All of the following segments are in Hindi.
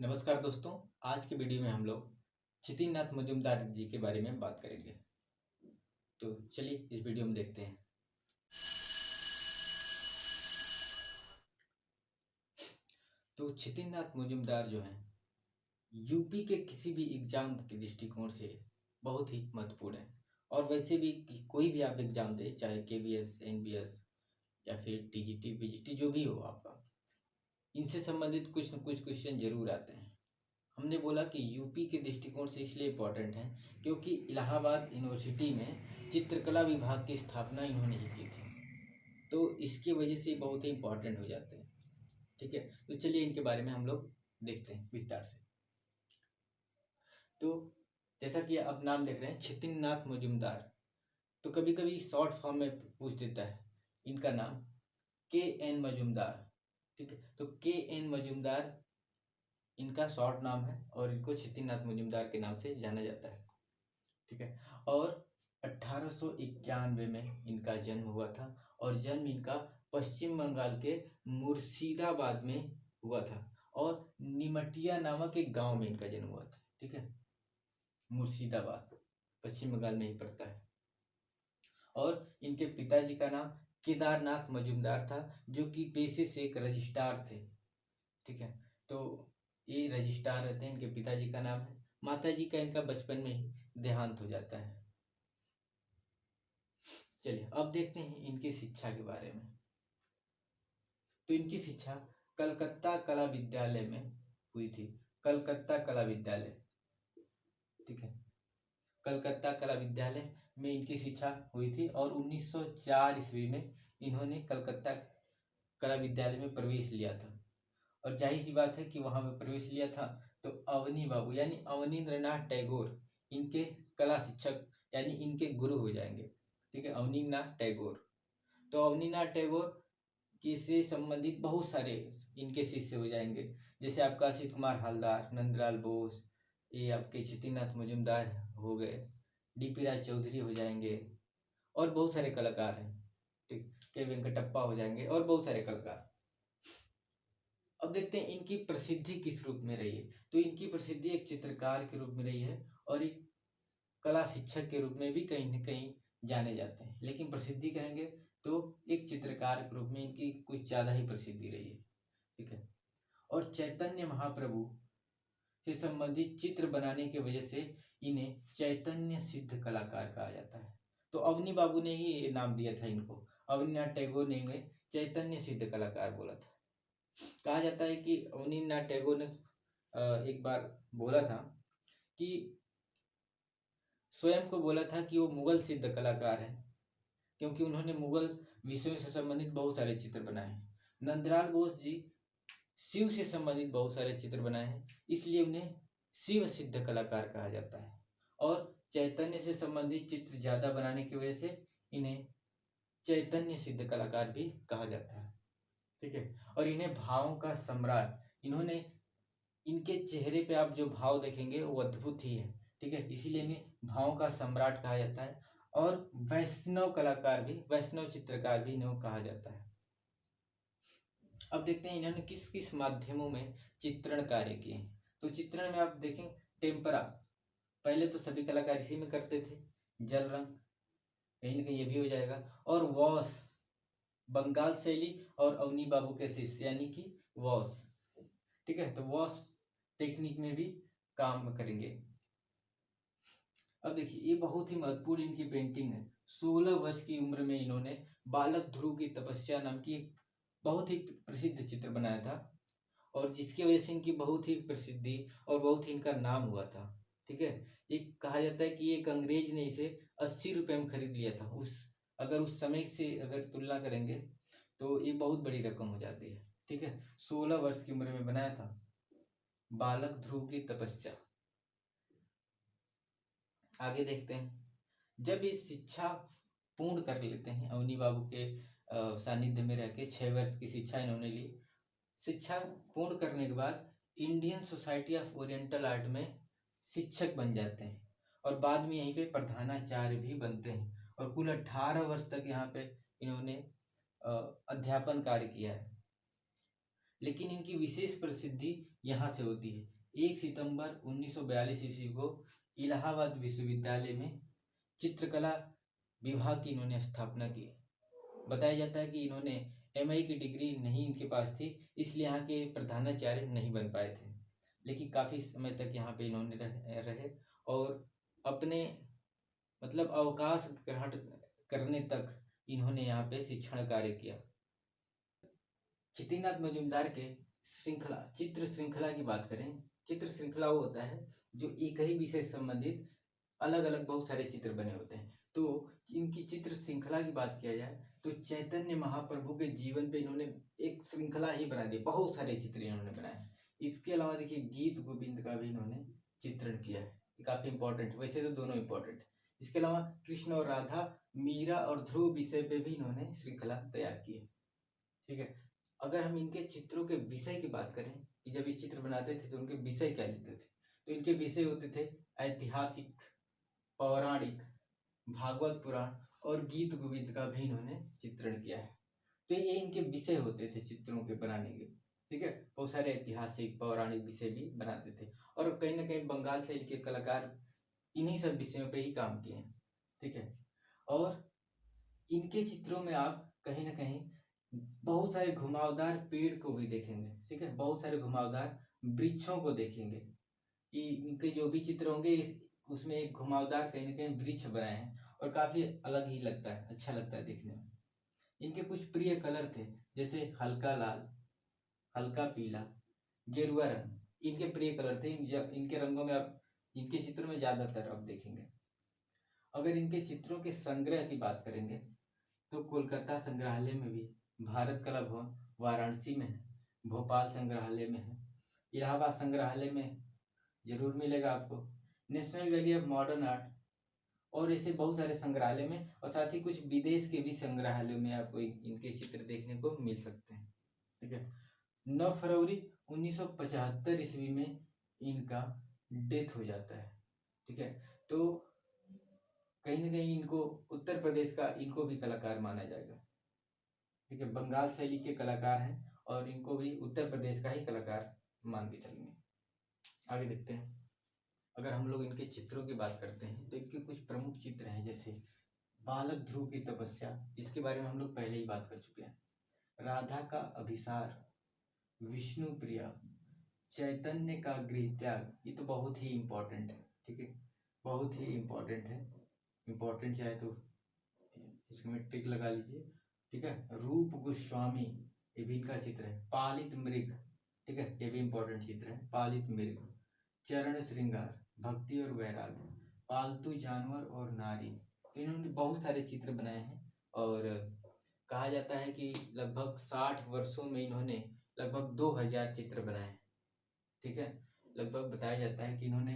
नमस्कार दोस्तों। आज के वीडियो में हम लोग छितिन मजूमदार जी के बारे में बात करेंगे। तो चलिए इस वीडियो में देखते हैं। तो छितिन मजूमदार जो हैं यूपी के किसी भी एग्जाम के दृष्टिकोण से बहुत ही महत्वपूर्ण है। और वैसे भी कोई भी आप एग्जाम दे, चाहे केवीएस, एनबीएस या फिर टीजीटी, बीजीटी जो भी हो आपका, इनसे संबंधित कुछ न कुछ क्वेश्चन जरूर आते हैं। हमने बोला कि यूपी के दृष्टिकोण से इसलिए इम्पोर्टेंट है क्योंकि इलाहाबाद यूनिवर्सिटी में चित्रकला विभाग की स्थापना इन्होंने ही की थी। तो इसकी वजह से बहुत ही इम्पोर्टेंट हो जाते हैं। ठीक है, तो चलिए इनके बारे में हम लोग देखते हैं विस्तार से। तो जैसा कि आप नाम देख रहे हैं छितिन मजूमदार, तो कभी कभी शॉर्ट फॉर्म में पूछ देता है इनका नाम के एन मजूमदार। ठीक है, तो के एन मजूमदार इनका शॉर्ट नाम है और इनको छितिन मजूमदार के नाम से जाना जाता है। ठीक है, और 1891 में इनका जन्म हुआ था और जन्म इनका पश्चिम बंगाल के मुर्शिदाबाद में हुआ था और निमटिया नामक एक गांव में इनका जन्म हुआ था। ठीक है, मुर्शिदाबाद पश्चिम बंगाल में ही पड़ता है। और इनके पिताजी का नाम केदारनाथ मजूमदार था, जो कि पेशे से एक रजिस्ट्रार थे। ठीक है, तो ये रजिस्ट्रार रहते हैं, इनके पिताजी का नाम है। माताजी का इनका बचपन में ही देहांत हो जाता है। चलिए अब देखते हैं इनकी शिक्षा के बारे में। तो इनकी शिक्षा कलकत्ता कला विद्यालय में हुई थी। कलकत्ता कला विद्यालय, ठीक है, कलकत्ता कला विद्यालय में इनकी शिक्षा हुई थी और 1904 ईस्वी में इन्होंने कलकत्ता कला विद्यालय में प्रवेश लिया था। और जाहिर सी बात है कि वहां पे प्रवेश लिया था तो अवनी बाबू यानी अवनींद्रनाथ टैगोर इनके कला शिक्षक यानी इनके गुरु हो जाएंगे। ठीक है, अवनीनाथ टैगोर। तो अवनीनाथ टैगोर के से संबंधित बहुत सारे इनके शिष्य हो जाएंगे, जैसे आपका असित कुमार हालदार, नंदलाल बोस, ये आपके छितिन मजूमदार हो गए, डीपी राज चौधरी हो जाएंगे और बहुत सारे कलाकार हैं। ठीक, के वेंकटप्पा हो जाएंगे और बहुत सारे कलाकार। अब देखते हैं इनकी प्रसिद्धि किस रूप में रही है। तो इनकी प्रसिद्धि एक चित्रकार के रूप में रही है और एक कला शिक्षक के रूप में भी कहीं न कहीं जाने जाते हैं, लेकिन प्रसिद्धि कहेंगे तो एक चित्रकार के रूप में इनकी कुछ ज़्यादा ही प्रसिद्धि रही है। ठीक है, और चैतन्य महाप्रभु से संबंधित चित्र बनाने की वजह से इन्हें चैतन्य सिद्ध कलाकार कहा जाता है। तो अवनी बाबू ने ही ये नाम दिया था इनको, अवनीनाथ टैगोर ने इन्हें चैतन्य सिद्ध कलाकार बोला था। कहा जाता है कि अवनीनाथ टैगोर ने एक बार बोला था कि स्वयं को बोला था कि वो मुगल सिद्ध कलाकार है, क्योंकि उन्होंने मुगल विषयों से संबंधित बहुत सारे चित्र बनाए हैं। नंदलाल बोस जी शिव से संबंधित बहुत सारे चित्र बनाए हैं, इसलिए उन्हें शिव सिद्ध कलाकार कहा जाता है। और चैतन्य से संबंधित चित्र ज्यादा बनाने की वजह से इन्हें चैतन्य सिद्ध कलाकार भी कहा जाता है। ठीक है, और इन्हें भावों का सम्राट, इन्होंने इनके चेहरे पे आप जो भाव देखेंगे वो अद्भुत ही है। ठीक है, इसीलिए इन्हें भावों का सम्राट कहा जाता है। और वैष्णव कलाकार भी, वैष्णव चित्रकार भी इन्हें कहा जाता है। अब देखते हैं इन्होंने किस किस माध्यमों में चित्रण कार्य किए हैं। तो चित्रण में आप देखें टेम्परा, पहले तो सभी कलाकार इसी में करते थे। जल रंग कहीं ना कहीं ये भी हो जाएगा। और वॉश, बंगाल शैली और अवनी बाबू के शिष्य यानी कि वॉश। ठीक है, तो वॉश टेक्निक में भी काम करेंगे। अब देखिए ये बहुत ही महत्वपूर्ण इनकी पेंटिंग है। 16 वर्ष की उम्र में इन्होंने बालक ध्रुव की तपस्या नाम की एक बहुत ही प्रसिद्ध चित्र बनाया था और जिसकी वजह से इनकी बहुत ही प्रसिद्धि और बहुत ही इनका नाम हुआ था। ठीक है, ये कहा जाता है कि एक अंग्रेज ने इसे 80 रुपये में खरीद लिया था। अगर उस समय से अगर तुलना करेंगे तो ये बहुत बड़ी रकम हो जाती है। ठीक है, 16 वर्ष की उम्र में बनाया था बालक ध्रुव की तपस्या। आगे देखते हैं, जब ये शिक्षा पूर्ण कर लेते हैं, अवनी बाबू के सानिध्य में रह के 6 वर्ष की शिक्षा इन्होंने ली। शिक्षा पूर्ण करने के बाद Indian society of oriental art में शिक्षक बन जाते हैं और बाद में यहीं पे प्रधानाचार्य भी बनते हैं और कुल 18 वर्ष तक यहाँ पे इन्होंने अध्यापन कार्य किया है। लेकिन इनकी विशेष प्रसिद्धि यहाँ से होती है। 1 सितंबर 1942 ईस्वी को इलाहाबाद विश्वविद्यालय में चित्रकला विभाग की इन्होंने स्थापना की। बताया जाता है कि इन्होंने MI की डिग्री नहीं इनके पास थी, इसलिए यहाँ के प्रधानाचार्य नहीं बन पाए थे, लेकिन काफ़ी समय तक यहाँ पे इन्होंने रहे और अपने मतलब अवकाश ग्रहण करने तक इन्होंने यहाँ पे शिक्षण कार्य किया। क्षितिनाथ मजूमदार के चित्र श्रृंखला की बात करें, चित्र श्रृंखला वो होता है जो एक ही विषय संबंधित अलग अलग बहुत सारे चित्र बने होते हैं। तो इनकी चित्र श्रृंखला की बात किया जाए तो चैतन्य महाप्रभु के जीवन पे इन्होंने एक श्रृंखला ही बना दी, बहुत सारे चित्र इन्होंने बनाए। इसके अलावा देखिए गीत गोविंद का भी इन्होंने चित्रण किया है, काफी इंपॉर्टेंट, वैसे तो दोनों इंपॉर्टेंट। इसके अलावा कृष्ण और राधा, मीरा और ध्रुव विषय पे भी इन्होंने श्रृंखला तैयार की है। ठीक है, अगर हम इनके चित्रों के विषय की बात करें कि जब ये चित्र बनाते थे तो उनके विषय क्या लेते थे, तो इनके विषय होते थे ऐतिहासिक, पौराणिक, भागवत पुराण और गीत गोविंद का भी इन्होंने चित्रण किया है। तो ये इनके विषय होते थे चित्रों के बनाने के। ठीक है, बहुत सारे ऐतिहासिक पौराणिक विषय भी बनाते थे और कहीं ना कहीं बंगाल शैली के कलाकार इन्हीं सब विषयों पे ही काम किए हैं। ठीक है, और इनके चित्रों में आप कहीं ना कहीं बहुत सारे घुमावदार पेड़ को भी देखेंगे। ठीक है, बहुत सारे घुमावदार वृक्षों को देखेंगे कि इनके जो भी चित्र होंगे उसमें एक घुमावदार कहीं ना कहीं वृक्ष बनाए हैं और काफी अलग ही लगता है, अच्छा लगता है देखने में। इनके कुछ प्रिय कलर थे जैसे हल्का लाल, हल्का पीला, गेरुआ रंग, इनके प्रिय कलर थे। इनके रंगों में आप इनके चित्रों में ज्यादातर आप देखेंगे। अगर इनके चित्रों के संग्रह की बात करेंगे तो कोलकाता संग्रहालय में भी, भारत कला भवन वाराणसी में है, भोपाल संग्रहालय में है, इलाहाबाद संग्रहालय में जरूर मिलेगा आपको, national gallery of modern art और ऐसे बहुत सारे संग्रहालय में, और साथ ही कुछ विदेश के भी संग्रहालयों में आपको इनके चित्र देखने को मिल सकते हैं। ठीक है, 9 फरवरी 1975 ईस्वी में इनका डेथ हो जाता है। ठीक है, तो कहीं ना कहीं इनको उत्तर प्रदेश का इनको भी कलाकार माना जाएगा। ठीक है, बंगाल शैली के कलाकार हैं और इनको भी उत्तर प्रदेश का ही कलाकार मान के चलेंगे। आगे देखते हैं, अगर हम लोग इनके चित्रों की बात करते हैं तो इनके कुछ प्रमुख चित्र हैं जैसे बालक ध्रुव की तपस्या, इसके बारे में हम लोग पहले ही बात कर चुके हैं। राधा का अभिसार, विष्णु प्रिया, चैतन्य का गृह त्याग, ये तो बहुत ही इंपॉर्टेंट है। ठीक है, बहुत ही इंपॉर्टेंट है, इंपॉर्टेंट चाहे तो इसमें टिक लगा लीजिए। ठीक है, रूप गोस्वामी, ये भी इनका चित्र है। पालित मृग, ठीक है, ये भी इंपॉर्टेंट चित्र है, पालित मृग। चरण श्रृंगार, भक्ति और वैराग्य, पालतू जानवर और नारी, इन्होंने बहुत सारे चित्र बनाए हैं और कहा जाता है कि लगभग 60 वर्षों में इन्होंने लगभग 2000 चित्र बनाए हैं। ठीक है, लगभग बताया जाता है कि इन्होंने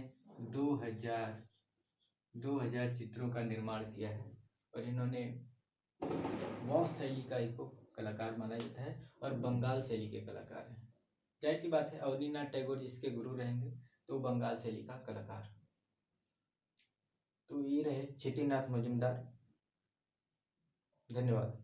2000 चित्रों का निर्माण किया है और इन्होंने वॉस शैली का इनको कलाकार माना जाता है और बंगाल शैली के कलाकार हैं। जाहिर सी बात है, अवनीनाथ टैगोर जिसके गुरु रहेंगे तो बंगाल शैली का कलाकार। तो ये रहे क्षितिनाथ मजूमदार। धन्यवाद।